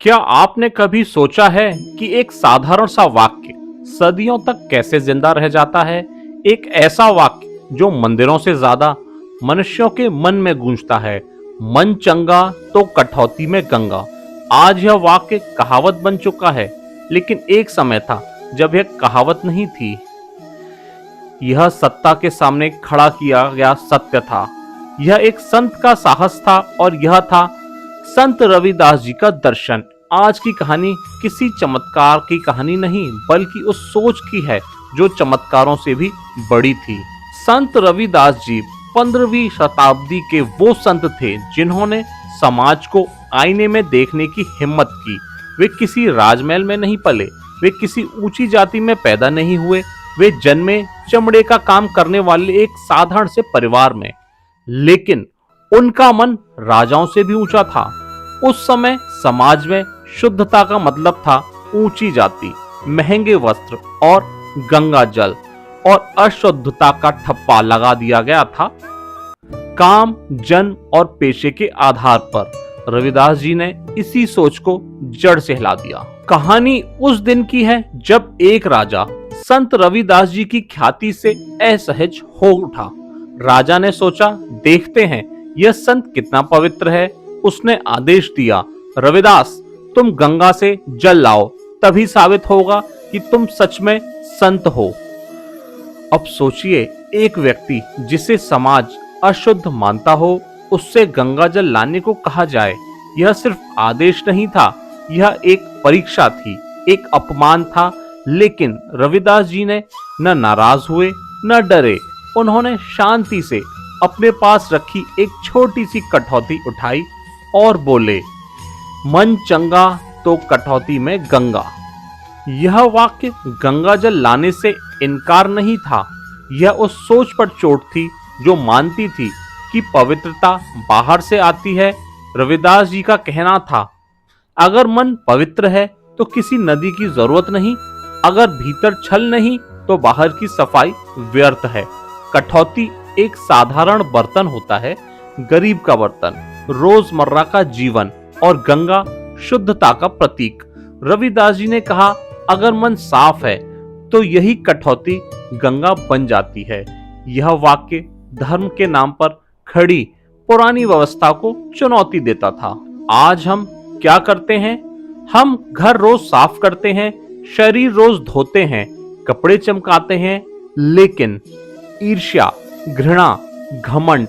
क्या आपने कभी सोचा है कि एक साधारण सा वाक्य सदियों तक कैसे जिंदा रह जाता है? एक ऐसा वाक्य जो मंदिरों से ज्यादा मनुष्यों के मन में गूंजता है। मन चंगा तो कठौती में गंगा। आज यह वाक्य कहावत बन चुका है, लेकिन एक समय था जब यह कहावत नहीं थी। यह सत्ता के सामने खड़ा किया गया सत्य था। यह एक संत का साहस था और यह था संत रविदास जी का दर्शन। आज की कहानी किसी चमत्कार की कहानी नहीं, बल्कि उस सोच की है जो चमत्कारों से भी बड़ी थी। संत रविदास जी 15वीं शताब्दी के वो संत थे जिन्होंने समाज को आईने में देखने की हिम्मत की। वे किसी राजमहल में नहीं पले, वे किसी ऊंची जाति में पैदा नहीं हुए, वे जन्मे चमड़े का काम करने वाले एक साधारण से परिवार में, लेकिन उनका मन राजाओं से भी ऊंचा था। उस समय समाज में शुद्धता का मतलब था ऊंची जाति, महंगे वस्त्र और गंगा जल, और अशुद्धता का ठप्पा लगा दिया गया था काम, जन्म और पेशे के आधार पर। रविदास जी ने इसी सोच को जड़ से हिला दिया। कहानी उस दिन की है जब एक राजा संत रविदास जी की ख्याति से असहज हो उठा। राजा ने सोचा, देखते हैं यह संत कितना पवित्र है। उसने आदेश दिया, रविदास तुम गंगा से जल लाओ, तभी साबित होगा कि तुम सच में संत हो। अब सोचिए, एक व्यक्ति जिसे समाज अशुद्ध मानता हो, उससे गंगा जल लाने को कहा जाए। यह सिर्फ आदेश नहीं था, यह एक परीक्षा थी, एक अपमान था। लेकिन रविदास जी ने न नाराज हुए न डरे। उन्होंने शांति से अपने पास रखी एक छोटी सी कठौती उठाई और बोले, मन चंगा तो कठौती में गंगा। यह वाक्य गंगा जल लाने से इनकार नहीं था, यह उस सोच पर चोट थी जो मानती थी कि पवित्रता बाहर से आती है। रविदास जी का कहना था, अगर मन पवित्र है तो किसी नदी की जरूरत नहीं, अगर भीतर छल नहीं तो बाहर की सफाई व्यर्थ है। कठौती एक साधारण बर्तन होता है, गरीब का बर्तन, रोजमर्रा का जीवन, और गंगा शुद्धता का प्रतीक। रविदास जी ने कहा, अगर मन साफ है तो यही कठौती गंगा बन जाती है। यह वाक्य धर्म के नाम पर खड़ी पुरानी व्यवस्था को चुनौती देता था। आज हम क्या करते हैं? हम घर रोज साफ करते हैं, शरीर रोज धोते हैं, कपड़े चमकाते हैं, लेकिन ईर्ष्या, घृणा, घमंड,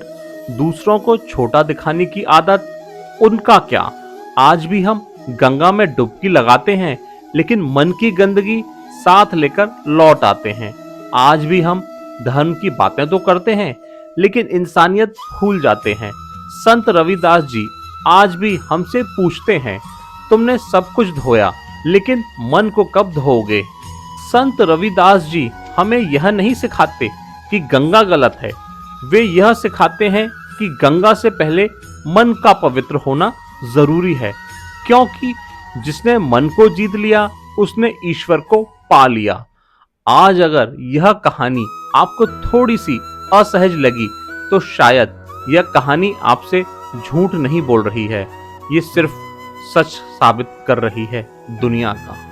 दूसरों को छोटा दिखाने की आदत, उनका क्या? आज भी हम गंगा में डुबकी लगाते हैं, लेकिन मन की गंदगी साथ लेकर लौट आते हैं। आज भी हम धर्म की बातें तो करते हैं, लेकिन इंसानियत भूल जाते हैं। संत रविदास जी आज भी हमसे पूछते हैं, तुमने सब कुछ धोया, लेकिन मन को कब धोओगे? संत रविदास जी हमें यह नहीं सिखाते कि गंगा गलत है, वे यह सिखाते हैं कि गंगा से पहले मन का पवित्र होना जरूरी है, क्योंकि जिसने मन को जीत लिया उसने ईश्वर को पा लिया। आज अगर यह कहानी आपको थोड़ी सी असहज लगी तो शायद यह कहानी आपसे झूठ नहीं बोल रही है, ये सिर्फ सच साबित कर रही है दुनिया का।